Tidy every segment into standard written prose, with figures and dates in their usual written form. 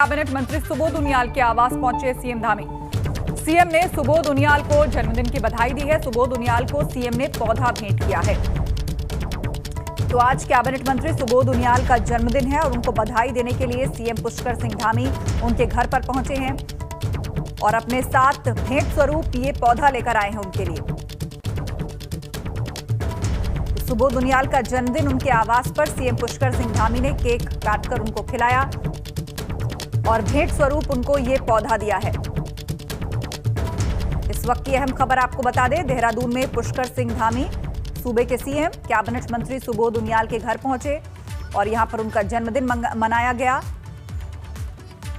Cabinet मंत्री सुबोध उनियाल के आवास पहुंचे सीएम धामी। सीएम ने सुबोध उनियाल को जन्मदिन की बधाई दी है। सुबोध उनियाल को सीएम ने पौधा भेंट किया है। तो आज कैबिनेट मंत्री सुबोध उनियाल का जन्मदिन है और उनको बधाई देने के लिए सीएम पुष्कर सिंह धामी उनके घर पर पहुंचे हैं और अपने साथ भेंट स्वरूप ये पौधा लेकर आए हैं उनके लिए। सुबोध उनियाल का जन्मदिन उनके आवास पर सीएम पुष्कर सिंह धामी ने केक काटकर उनको खिलाया और भेंट स्वरूप उनको ये पौधा दिया है। इस वक्त की अहम खबर आपको बता दें, देहरादून में पुष्कर सिंह धामी सूबे के सीएम कैबिनेट मंत्री सुबोध उनियाल के घर पहुंचे और यहां पर उनका जन्मदिन मनाया गया।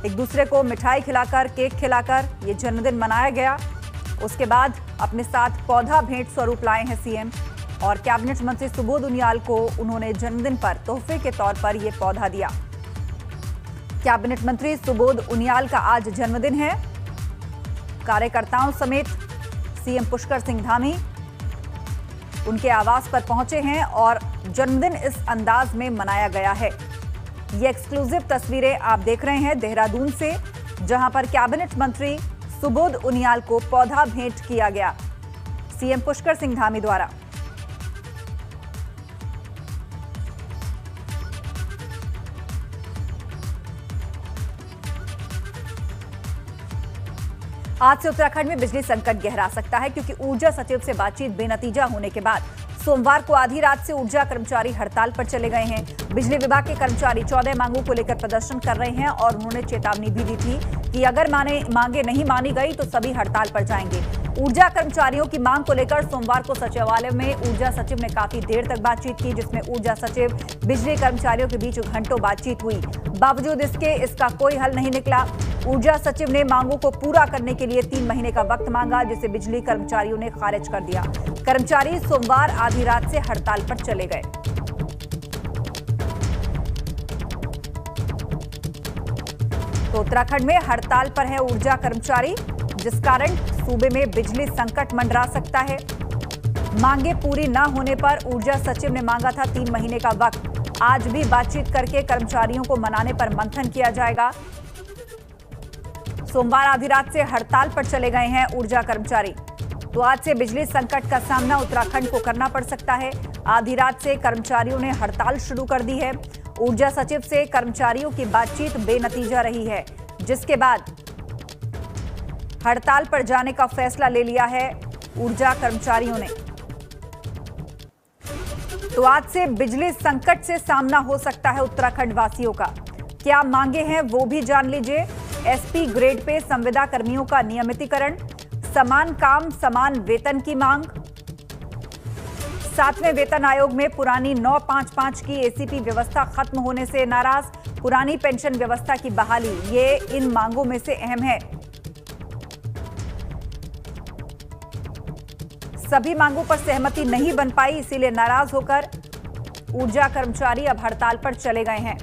एक दूसरे को मिठाई खिलाकर, केक खिलाकर ये जन्मदिन मनाया गया। उसके बाद अपने साथ पौधा भेंट स्वरूप लाए हैं सीएम और कैबिनेट मंत्री सुबोध उनियाल को उन्होंने जन्मदिन पर तोहफे के तौर पर यह पौधा दिया। कैबिनेट मंत्री सुबोध उनियाल का आज जन्मदिन है। कार्यकर्ताओं समेत सीएम पुष्कर सिंह धामी उनके आवास पर पहुंचे हैं और जन्मदिन इस अंदाज में मनाया गया है। ये एक्सक्लूसिव तस्वीरें आप देख रहे हैं देहरादून से, जहां पर कैबिनेट मंत्री सुबोध उनियाल को पौधा भेंट किया गया सीएम पुष्कर सिंह धामी द्वारा। आज से उत्तराखंड में बिजली संकट गहरा सकता है, क्योंकि ऊर्जा सचिव से बातचीत बेनतीजा होने के बाद सोमवार को आधी रात से ऊर्जा कर्मचारी हड़ताल पर चले गए हैं। बिजली विभाग के कर्मचारी 14 मांगों को लेकर प्रदर्शन कर रहे हैं और उन्होंने चेतावनी भी दी थी कि अगर मांगे नहीं मानी गई तो सभी हड़ताल पर जाएंगे। ऊर्जा कर्मचारियों की मांग को लेकर सोमवार को सचिवालय में ऊर्जा सचिव ने काफी देर तक बातचीत की, जिसमें ऊर्जा सचिव बिजली कर्मचारियों के बीच घंटों बातचीत हुई। बावजूद इसका कोई हल नहीं निकला। ऊर्जा सचिव ने मांगों को पूरा करने के लिए 3 महीने का वक्त मांगा, जिसे बिजली कर्मचारियों ने खारिज कर दिया। कर्मचारी सोमवार आधी रात से हड़ताल पर चले गए। तो उत्तराखंड में हड़ताल पर है ऊर्जा कर्मचारी, जिस कारण सूबे में बिजली संकट मंडरा सकता है। मांगे पूरी न होने पर ऊर्जा सचिव ने मांगा था 3 महीने का वक्त। आज भी बातचीत करके कर्मचारियों को मनाने पर मंथन किया जाएगा। सोमवार आधी रात से हड़ताल पर चले गए हैं ऊर्जा कर्मचारी। तो आज से बिजली संकट का सामना उत्तराखंड को करना पड़ सकता है। आधी रात से कर्मचारियों ने हड़ताल शुरू कर दी है। ऊर्जा सचिव से कर्मचारियों की बातचीत बेनतीजा रही है, जिसके बाद हड़ताल पर जाने का फैसला ले लिया है ऊर्जा कर्मचारियों ने। तो आज से बिजली संकट से सामना हो सकता है उत्तराखंड वासियों का। क्या मांगे हैं वो भी जान लीजिए। एसपी ग्रेड पे संविदा कर्मियों का नियमितीकरण, समान काम समान वेतन की मांग, 7वें वेतन आयोग में पुरानी 955 की एसीपी व्यवस्था खत्म होने से नाराज, पुरानी पेंशन व्यवस्था की बहाली, ये इन मांगों में से अहम है। सभी मांगों पर सहमति नहीं बन पाई, इसीलिए नाराज होकर ऊर्जा कर्मचारी अब हड़ताल पर चले गए हैं।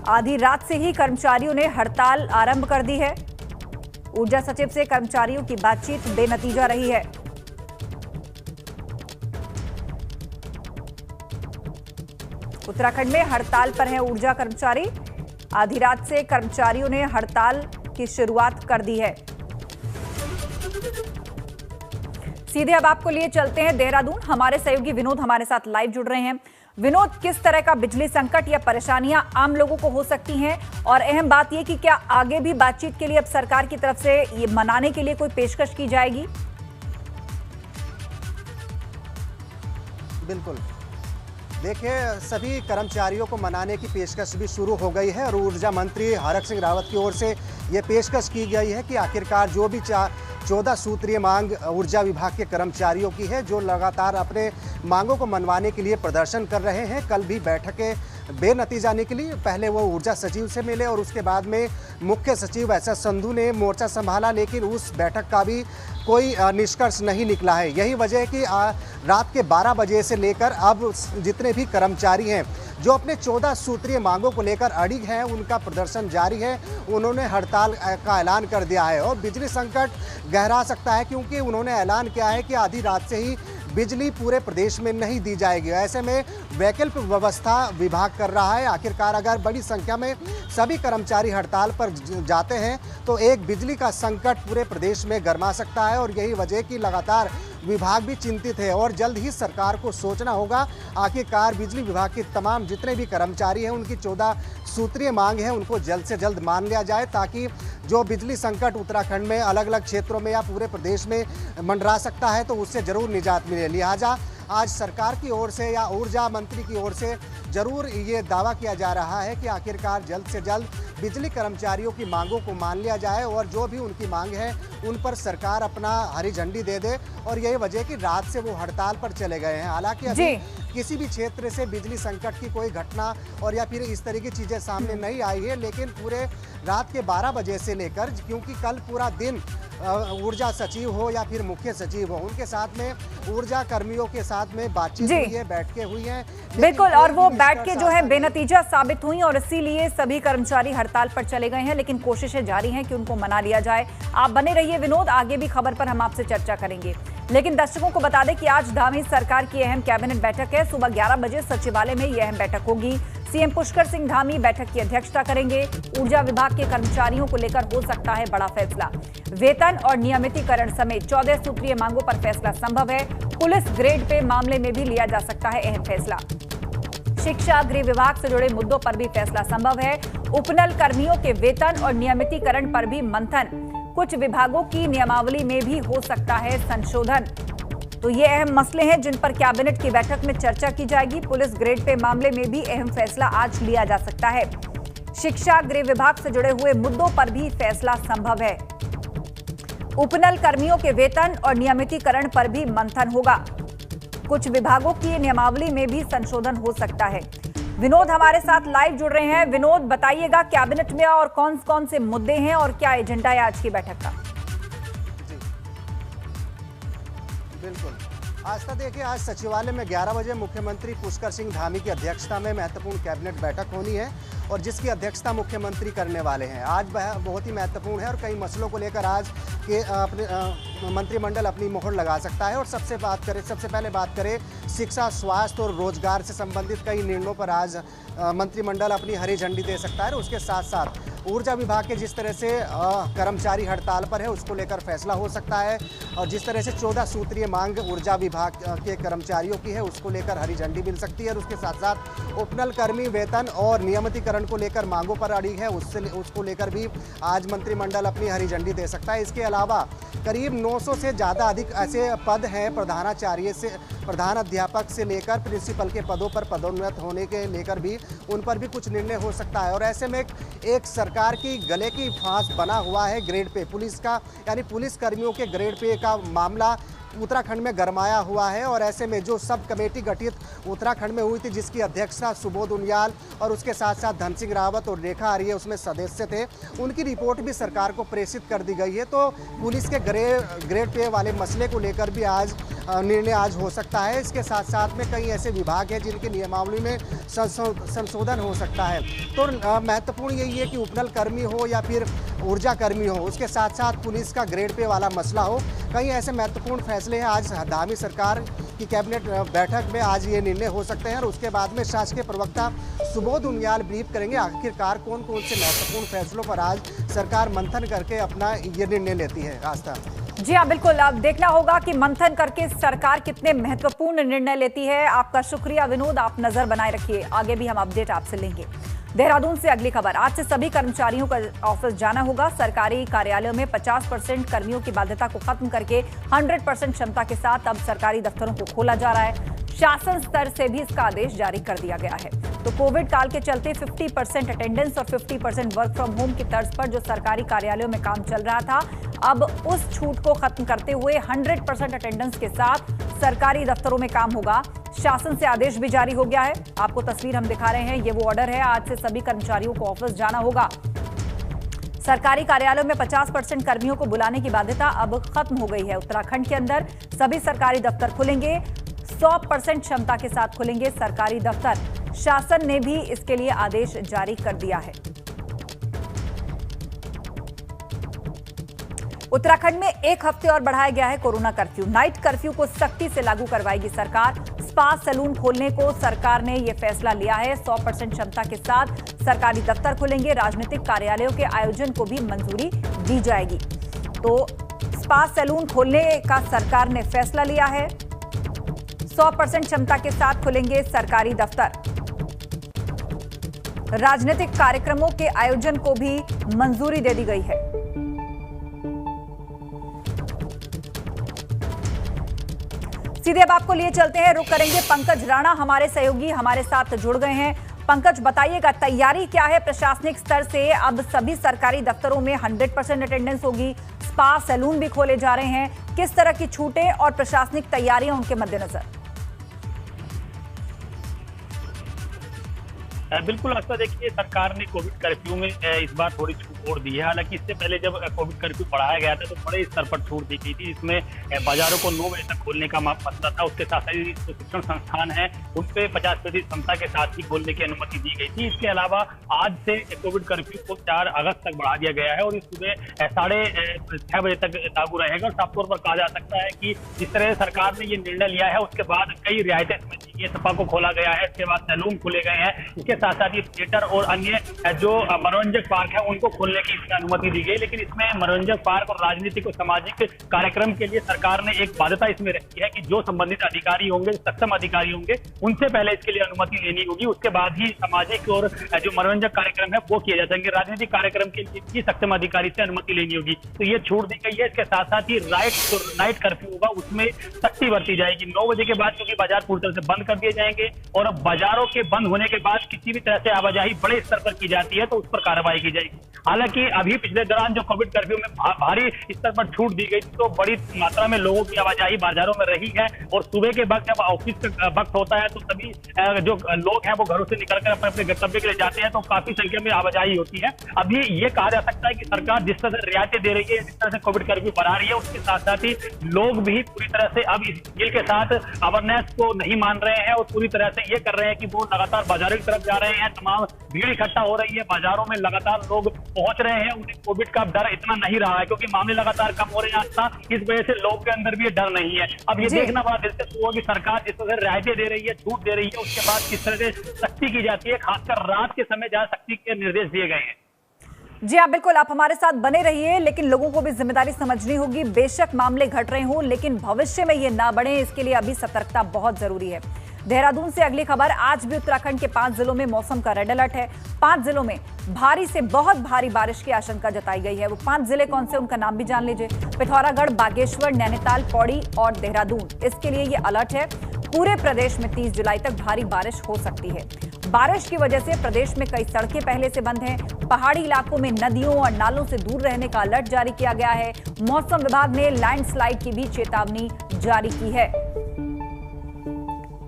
आधी रात से ही कर्मचारियों ने हड़ताल आरंभ कर दी है। ऊर्जा सचिव से कर्मचारियों की बातचीत बेनतीजा रही है। उत्तराखंड में हड़ताल पर है ऊर्जा कर्मचारी। आधी रात से कर्मचारियों ने हड़ताल की शुरुआत कर दी है। सीधे अब आपको लिए चलते हैं देहरादून। हमारे सहयोगी विनोद हमारे साथ लाइव जुड़ रहे हैं। विनोद, किस तरह का बिजली संकट या परेशानियां आम लोगों को हो सकती हैं, और अहम बात यह कि क्या आगे भी बातचीत के लिए अब सरकार की तरफ से ये मनाने के लिए कोई पेशकश की जाएगी? बिल्कुल, देखिए, सभी कर्मचारियों को मनाने की पेशकश भी शुरू हो गई है और ऊर्जा मंत्री हरक सिंह रावत की ओर से ये पेशकश की गई है कि आखिरकार जो भी 14 सूत्रीय मांग ऊर्जा विभाग के कर्मचारियों की है, जो लगातार अपने मांगों को मनवाने के लिए प्रदर्शन कर रहे हैं। कल भी बैठकें बेनतीजा निकली। पहले वो ऊर्जा सचिव से मिले और उसके बाद में मुख्य सचिव एस एस संधू ने मोर्चा संभाला, लेकिन उस बैठक का भी कोई निष्कर्ष नहीं निकला है। यही वजह है कि रात के 12 बजे से लेकर अब जितने भी कर्मचारी हैं जो अपने 14 सूत्रीय मांगों को लेकर अड़िग हैं, उनका प्रदर्शन जारी है। उन्होंने हड़ताल का ऐलान कर दिया है और बिजली संकट गहरा सकता है, क्योंकि उन्होंने ऐलान किया है कि आधी रात से ही बिजली पूरे प्रदेश में नहीं दी जाएगी। ऐसे में वैकल्पिक व्यवस्था विभाग कर रहा है। आखिरकार अगर बड़ी संख्या में सभी कर्मचारी हड़ताल पर जाते हैं तो एक बिजली का संकट पूरे प्रदेश में गरमा सकता है और यही वजह कि लगातार विभाग भी चिंतित है और जल्द ही सरकार को सोचना होगा। आखिरकार बिजली विभाग के तमाम जितने भी कर्मचारी हैं उनकी 14 सूत्रीय मांग है उनको जल्द से जल्द मान लिया जाए, ताकि जो बिजली संकट उत्तराखंड में अलग अलग क्षेत्रों में या पूरे प्रदेश में मंडरा सकता है तो उससे जरूर निजात मिले। लिहाजा आज सरकार की ओर से या ऊर्जा मंत्री की ओर से जरूर ये दावा किया जा रहा है कि आखिरकार जल्द से जल्द बिजली कर्मचारियों की मांगों को मान लिया जाए और जो भी उनकी मांग है उन पर सरकार अपना हरी झंडी दे दे। और यही वजह कि रात से वो हड़ताल पर चले गए हैं। हालांकि अभी किसी भी क्षेत्र से बिजली संकट की कोई घटना और या फिर इस तरह की चीज़ें सामने नहीं आई है, लेकिन पूरे रात के 12 बजे से लेकर, क्योंकि कल पूरा दिन ऊर्जा सचिव हो या फिर मुख्य सचिव हो, उनके साथ में ऊर्जा कर्मियों के साथ में बातचीत हुई है, बैठकें हुई हैं। बिल्कुल, और वो बैठकें जो है बेनतीजा साबित हुई और इसीलिए सभी कर्मचारी हड़ताल पर चले गए हैं, लेकिन कोशिशें जारी हैं कि उनको मना लिया जाए। आप बने रहिए विनोद, आगे भी खबर पर हम आपसे चर्चा करेंगे। लेकिन दर्शकों को बता दें कि आज धामी सरकार की अहम कैबिनेट बैठक है। सुबह 11 बजे सचिवालय में यह अहम बैठक होगी। सीएम पुष्कर सिंह धामी बैठक की अध्यक्षता करेंगे। ऊर्जा विभाग के कर्मचारियों को लेकर हो सकता है बड़ा फैसला। वेतन और नियमितीकरण समेत 14 सूत्रीय मांगों पर फैसला संभव है। पुलिस ग्रेड पे मामले में भी लिया जा सकता है अहम फैसला। शिक्षा गृह विभाग से जुड़े मुद्दों पर भी फैसला संभव है। उपनल कर्मियों के वेतन और नियमितीकरण पर भी मंथन। कुछ विभागों की नियमावली में भी हो सकता है संशोधन। तो ये अहम मसले हैं जिन पर कैबिनेट की बैठक में चर्चा की जाएगी। पुलिस ग्रेड पे मामले में भी अहम फैसला आज लिया जा सकता है। शिक्षा गृह विभाग से जुड़े हुए मुद्दों पर भी फैसला संभव है। उपनल कर्मियों के वेतन और नियमितीकरण पर भी मंथन होगा। कुछ विभागों की नियमावली में भी संशोधन हो सकता है। विनोद हमारे साथ लाइव जुड़ रहे हैं। विनोद, बताइएगा कैबिनेट में और कौन कौन से मुद्दे हैं और क्या एजेंडा है आज की बैठक का? बिल्कुल, आज तक देखिए, आज सचिवालय में 11 बजे मुख्यमंत्री पुष्कर सिंह धामी की अध्यक्षता में महत्वपूर्ण कैबिनेट बैठक होनी है और जिसकी अध्यक्षता मुख्यमंत्री करने वाले हैं। आज बहुत ही महत्वपूर्ण है और कई मसलों को लेकर आज के अपने मंत्रिमंडल अपनी मोहर लगा सकता है। और सबसे पहले बात करें शिक्षा, स्वास्थ्य और रोजगार से संबंधित कई निर्णयों पर आज मंत्रिमंडल अपनी हरी झंडी दे सकता है। और उसके साथ साथ ऊर्जा विभाग के जिस तरह से कर्मचारी हड़ताल पर है उसको लेकर फैसला हो सकता है और जिस तरह से 14 सूत्रीय मांग ऊर्जा विभाग के कर्मचारियों की है उसको लेकर हरी झंडी मिल सकती है। और उसके साथ साथ उपनल कर्मी वेतन और नियमितीकरण को लेकर मांगों पर अड़ी है, उसको लेकर भी आज मंत्रिमंडल अपनी हरी झंडी दे सकता है। इसके अलावा करीब 900 से ज़्यादा अधिक ऐसे पद हैं प्रधानाचार्य से प्रधान अध्यापक से लेकर प्रिंसिपल के पदों पर पदोन्नत होने के लेकर भी उन पर भी कुछ निर्णय हो सकता है। और ऐसे में एक सरकार की गले की फांस बना हुआ है ग्रेड पे पुलिस का, यानी पुलिस कर्मियों के ग्रेड पे का मामला उत्तराखंड में गरमाया हुआ है। और ऐसे में जो सब कमेटी गठित उत्तराखंड में हुई थी जिसकी अध्यक्षता सुबोध उनियाल और उसके साथ साथ धन सिंह रावत और रेखा आर्य उसमें सदस्य थे, उनकी रिपोर्ट भी सरकार को प्रेषित कर दी गई है। तो पुलिस के ग्रेड पे वाले मसले को लेकर भी आज निर्णय आज हो सकता है। इसके साथ साथ में कई ऐसे विभाग हैं जिनकी नियमावली में संशोधन हो सकता है। तो महत्वपूर्ण यही है कि उपनल कर्मी हो या फिर ऊर्जा कर्मी हो, उसके साथ साथ पुलिस का ग्रेड पे वाला मसला हो, कई ऐसे महत्वपूर्ण फैसले हैं। आज धामी सरकार की कैबिनेट बैठक में आज ये निर्णय हो सकते हैं और उसके बाद में शासकीय प्रवक्ता सुबोध उनियाल ब्रीफ करेंगे आखिरकार कौन कौन से महत्वपूर्ण फैसलों पर आज सरकार मंथन करके अपना ये निर्णय लेती है। आस्था जी हाँ, बिल्कुल, अब देखना होगा कि मंथन करके सरकार कितने महत्वपूर्ण निर्णय लेती है। आपका शुक्रिया विनोद, आप नजर बनाए रखिए, आगे भी हम अपडेट आपसे लेंगे। देहरादून से अगली खबर, आज से सभी कर्मचारियों का ऑफिस जाना होगा। सरकारी कार्यालयों में 50% कर्मियों की बाध्यता को खत्म करके 100% क्षमता के साथ अब सरकारी दफ्तरों को खोला जा रहा है। शासन स्तर से भी इसका आदेश जारी कर दिया गया है। तो कोविड काल के चलते 50% अटेंडेंस और 50% वर्क फ्रॉम होम की तर्ज पर जो सरकारी कार्यालयों में काम चल रहा था, अब उस छूट को खत्म करते हुए 100% अटेंडेंस के साथ सरकारी दफ्तरों में काम होगा। शासन से आदेश भी जारी हो गया है। आपको तस्वीर हम दिखा रहे हैं, ये वो ऑर्डर है। आज से सभी कर्मचारियों को ऑफिस जाना होगा। सरकारी कार्यालयों में 50% कर्मियों को बुलाने की बाध्यता अब खत्म हो गई है। उत्तराखंड के अंदर सभी सरकारी दफ्तर खुलेंगे, 100% क्षमता के साथ खुलेंगे सरकारी दफ्तर। शासन ने भी इसके लिए आदेश जारी कर दिया है। उत्तराखंड में एक हफ्ते और बढ़ाया गया है कोरोना कर्फ्यू। नाइट कर्फ्यू को सख्ती से लागू करवाएगी सरकार। स्पा सैलून खोलने को सरकार ने यह फैसला लिया है। 100% क्षमता के साथ सरकारी दफ्तर खुलेंगे। राजनीतिक कार्यालयों के आयोजन को भी मंजूरी दी जाएगी। तो स्पा सैलून खोलने का सरकार ने फैसला लिया है। 100% क्षमता के साथ खुलेंगे सरकारी दफ्तर। राजनीतिक कार्यक्रमों के आयोजन को भी मंजूरी दे दी गई है। सीधे अब आपको लिए चलते हैं, रुक करेंगे पंकज राणा, हमारे सहयोगी हमारे साथ जुड़ गए हैं। पंकज, बताइएगा तैयारी क्या है प्रशासनिक स्तर से? अब सभी सरकारी दफ्तरों में 100% अटेंडेंस होगी, स्पा सैलून भी खोले जा रहे हैं। किस तरह की छूटें और प्रशासनिक तैयारियां उनके मद्देनजर? बिल्कुल आस्था, देखिए सरकार ने कोविड कर्फ्यू में इस बार थोड़ी छूट और दी है। हालांकि इससे पहले जब कोविड कर्फ्यू बढ़ाया गया था तो बड़े स्तर पर छूट दी गई थी। इसमें बाजारों को 9 बजे तक खोलने का मसला था। उसके साथ ही जो शिक्षण संस्थान है उन पे 50% क्षमता के साथ ही खोलने की अनुमति दी गई थी। इसके अलावा आज से कोविड कर्फ्यू को 4 अगस्त तक बढ़ा दिया गया है और इस सुबह 6:30 बजे तक लागू रहेगा। और साफ तौर पर कहा जा सकता है कि जिस तरह सरकार ने ये निर्णय लिया है उसके बाद कई रियायतें ये सपा को खोला गया है, इसके बाद सैलून खुले गए हैं। इसके साथ साथ ये थिएटर और अन्य जो मनोरंजक पार्क है उनको खोलने की अनुमति दी गई। लेकिन इसमें मनोरंजक पार्क और राजनीतिक और सामाजिक कार्यक्रम के लिए सरकार ने एक बाध्यता इसमें रखी है कि जो संबंधित अधिकारी होंगे, सक्षम अधिकारी होंगे, उनसे पहले इसके लिए अनुमति लेनी होगी। उसके बाद ही सामाजिक और जो मनोरंजक कार्यक्रम है वो किए जा सकेंगे। राजनीतिक कार्यक्रम के लिए भी सक्षम अधिकारी से अनुमति लेनी होगी। तो ये छूट दी गई है। इसके साथ साथ ही नाइट कर्फ्यू होगा, उसमें सख्ती बरती जाएगी। 9 बजे के बाद क्योंकि बाजार पूरी तरह से बंद कर दिए जाएंगे और बाजारों के बंद होने के बाद किसी भी तरह से आवाजाही बड़े स्तर पर की जाती है तो उस पर कार्रवाई की जाएगी। हालांकि अभी पिछले दौरान जो कोविड कर्फ्यू में भारी स्तर पर छूट दी गई तो बड़ी मात्रा में लोगों की आवाजाही बाजारों में रही है। और सुबह के वक्त जब ऑफिस का वक्त होता है तो सभी जो लोग हैं वो घरों से निकलकर अपने अपने गंतव्य के लिए जाते हैं तो काफी संख्या में आवाजाही होती है। अभी ये कहा जा सकता है कि सरकार जिस तरह से रियायतें दे रही है, जिस तरह से कोविड कर्फ्यू बढ़ा रही है, उसके साथ साथ ही लोग भी पूरी तरह से अब इस बिल के साथ अवेयरनेस को नहीं मान रहे हैं और पूरी तरह से ये कर रहे हैं कि वो लगातार बाजारों की तरफ जा रहे हैं। तमाम भीड़ इकट्ठा हो रही है, बाजारों में लगातार लोग पहुंच रहे हैं। उन्हें कोविड का डर इतना नहीं रहा है क्योंकि मामले लगातार कम हो रहे हैं आस्था, इस वजह से लोग के अंदर भी ये डर नहीं है। अब ये देखना बड़ा दिलचस्प हुआ कि सरकार जिस तरह से रियायतें दे रही है, छूट दे रही है, उसके बाद किस तरह से सख्ती की जाती है। खासकर रात के समय जहां सख्ती के निर्देश दिए गए हैं। जी हाँ, बिल्कुल, आप हमारे साथ बने रहिए, लेकिन लोगों को भी जिम्मेदारी समझनी होगी। बेशक मामले घट रहे हों, लेकिन भविष्य में ये ना बढ़े, इसके लिए अभी सतर्कता बहुत जरूरी है। देहरादून से अगली खबर। आज भी उत्तराखंड के 5 जिलों में मौसम का रेड अलर्ट है। 5 जिलों में भारी से बहुत भारी बारिश की आशंका जताई गई है। वो 5 जिले कौन से, उनका नाम भी जान लीजिए। पिथौरागढ़, बागेश्वर, नैनीताल, पौड़ी और देहरादून, इसके लिए ये अलर्ट है। पूरे प्रदेश में 30 जुलाई तक भारी बारिश हो सकती है। बारिश की वजह से प्रदेश में कई सड़कें पहले से बंद हैं। पहाड़ी इलाकों में नदियों और नालों से दूर रहने का अलर्ट जारी किया गया है। मौसम विभाग ने लैंडस्लाइड की भी चेतावनी जारी की है।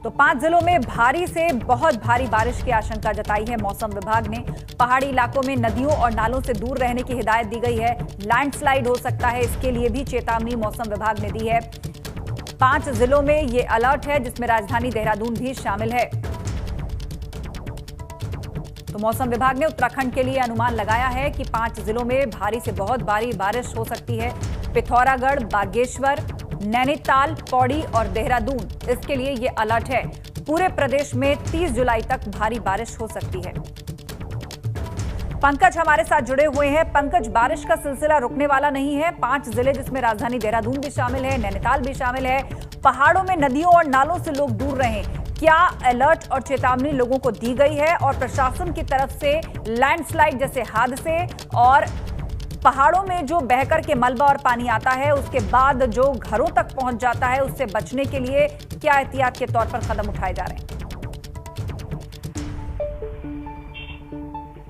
तो 5 जिलों में भारी से बहुत भारी बारिश की आशंका जताई है मौसम विभाग ने। पहाड़ी इलाकों में नदियों और नालों से दूर रहने की हिदायत दी गई है। लैंडस्लाइड हो सकता है, इसके लिए भी चेतावनी मौसम विभाग ने दी है। 5 जिलों में ये अलर्ट है, जिसमें राजधानी देहरादून भी शामिल है। तो मौसम विभाग ने उत्तराखंड के लिए अनुमान लगाया है कि 5 जिलों में भारी से बहुत भारी बारिश हो सकती है। पिथौरागढ़, बागेश्वर, नैनीताल, पौड़ी और देहरादून, इसके लिए ये अलर्ट है। पूरे प्रदेश में 30 जुलाई तक भारी बारिश हो सकती है। पंकज हमारे साथ जुड़े हुए हैं। पंकज, बारिश का सिलसिला रुकने वाला नहीं है। 5 जिले जिसमें राजधानी देहरादून भी शामिल है, नैनीताल भी शामिल है। पहाड़ों में नदियों और नालों से लोग दूर रहें, क्या अलर्ट और चेतावनी लोगों को दी गई है? और प्रशासन की तरफ से लैंडस्लाइड जैसे हादसे और पहाड़ों में जो बहकर के मलबा और पानी आता है उसके बाद जो घरों तक पहुंच जाता है, उससे बचने के लिए क्या एहतियात के तौर पर कदम उठाए जा रहे हैं?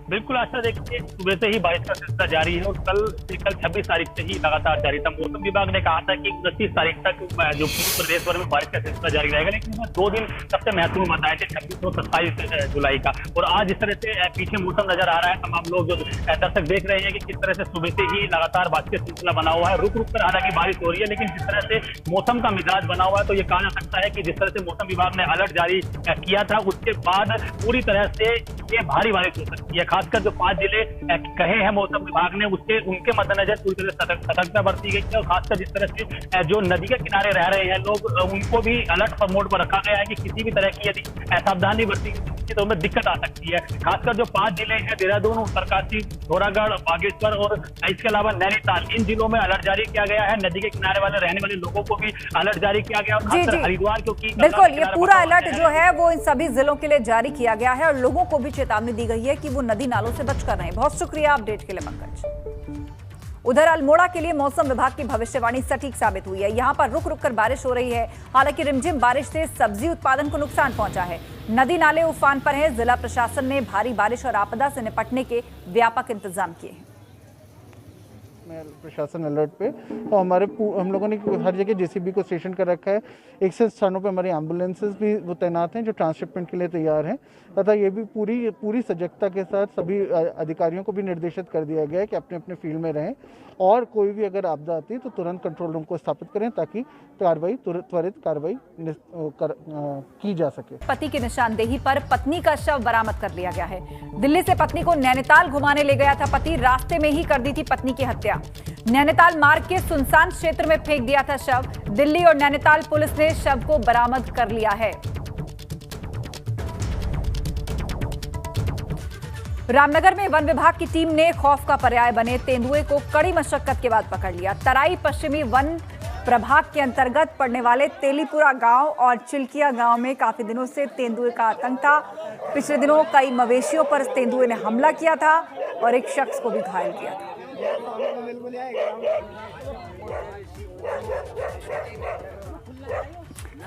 बिल्कुल आशा, देखिए सुबह से ही बारिश का सिलसिला जारी है और कल 26 तारीख से ही लगातार जारी था। मौसम विभाग ने कहा था कि 29 तारीख तक जो प्रदेश भर में बारिश का सिलसिला जारी रहेगा, लेकिन 2 दिन सबसे महत्वपूर्ण बताए थे, 26 और 27 जुलाई का। और आज इस तरह से पीछे मौसम नजर आ रहा है। तमाम लोग जो दर्शक देख रहे हैं कि किस तरह से सुबह से ही लगातार बारिश का सिलसिला बना हुआ है। रुक रुक कर हालांकि बारिश हो रही है, लेकिन जिस तरह से मौसम का मिजाज बना हुआ है तो ये कहा जा सकता है कि जिस तरह से मौसम विभाग ने अलर्ट जारी किया था उसके बाद पूरी तरह से ये भारी बारिश हो सकती है। खासकर जो 5 जिले कहे हैं मौसम विभाग ने, उनके मद्देनजर पूरी तरह सतर्कता बरती गई है। और खासकर जिस तरह से जो नदी के किनारे रह रहे हैं लोग, उनको भी अलर्ट मोड पर रखा गया है कि किसी भी तरह की यदि सावधानी बरती गई तो उनमें दिक्कत आ सकती है। खासकर जो 5 जिले हैं, देहरादून, उत्तरकाशी, पिथौरागढ़, बागेश्वर और इसके अलावा नैनीताल, इन जिलों में अलर्ट जारी किया गया है। नदी के किनारे वाले रहने वाले लोगों को भी अलर्ट जारी किया गया। और खासकर हरिद्वार, क्योंकि बिल्कुल ये पूरा अलर्ट जो है वो इन सभी जिलों के लिए जारी किया गया है और लोगों को भी चेतावनी दी गई है कि वो नदी नालों से बचकर रहें। बहुत शुक्रिया अपडेट के लिए पंकज। उधर अल्मोड़ा के लिए मौसम विभाग की भविष्यवाणी सटीक साबित हुई है। यहां पर रुक रुक कर बारिश हो रही है। हालांकि रिमझिम बारिश से सब्जी उत्पादन को नुकसान पहुंचा है। नदी नाले उफान पर हैं। जिला प्रशासन ने भारी बारिश और आपदा से निपटने के व्यापक इंतजाम किए हैं। प्रशासन अलर्ट पे, तो हम लोगों ने हर जगह जेसीबी को स्टेशन कर रखा है। 1 स्थानों पे हमारी एम्बुलेंसेस भी वो तैनात हैं जो ट्रांसशिपमेंट के लिए तैयार हैं। तथा ये भी पूरी सजगता के साथ सभी अधिकारियों को भी निर्देशित कर दिया गया है कि अपने अपने फील्ड में रहें और कोई भी अगर आपदा आती है तो तुरंत कंट्रोल रूम को स्थापित करें ताकि त्वरित कार्रवाई की जा सके। पति की निशानदेही पर पत्नी का शव बरामद कर लिया गया है। दिल्ली से पत्नी को नैनीताल घुमाने ले गया था पति, रास्ते में ही कर दी थी पत्नी की हत्या। नैनीताल मार्ग के सुनसान क्षेत्र में फेंक दिया था शव। दिल्ली और नैनीताल पुलिस ने शव को बरामद कर लिया है। रामनगर में वन विभाग की टीम ने खौफ का पर्याय बने तेंदुए को कड़ी मशक्कत के बाद पकड़ लिया। तराई पश्चिमी वन प्रभाग के अंतर्गत पड़ने वाले तेलीपुरा गांव और चिल्किया गांव में काफी दिनों से तेंदुए का आतंक था। पिछले दिनों कई मवेशियों पर तेंदुए ने हमला किया था और एक शख्स को भी घायल किया था।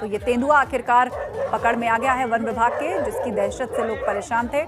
तो ये तेंदुआ आखिरकार पकड़ में आ गया है वन विभाग के, जिसकी दहशत से लोग परेशान थे।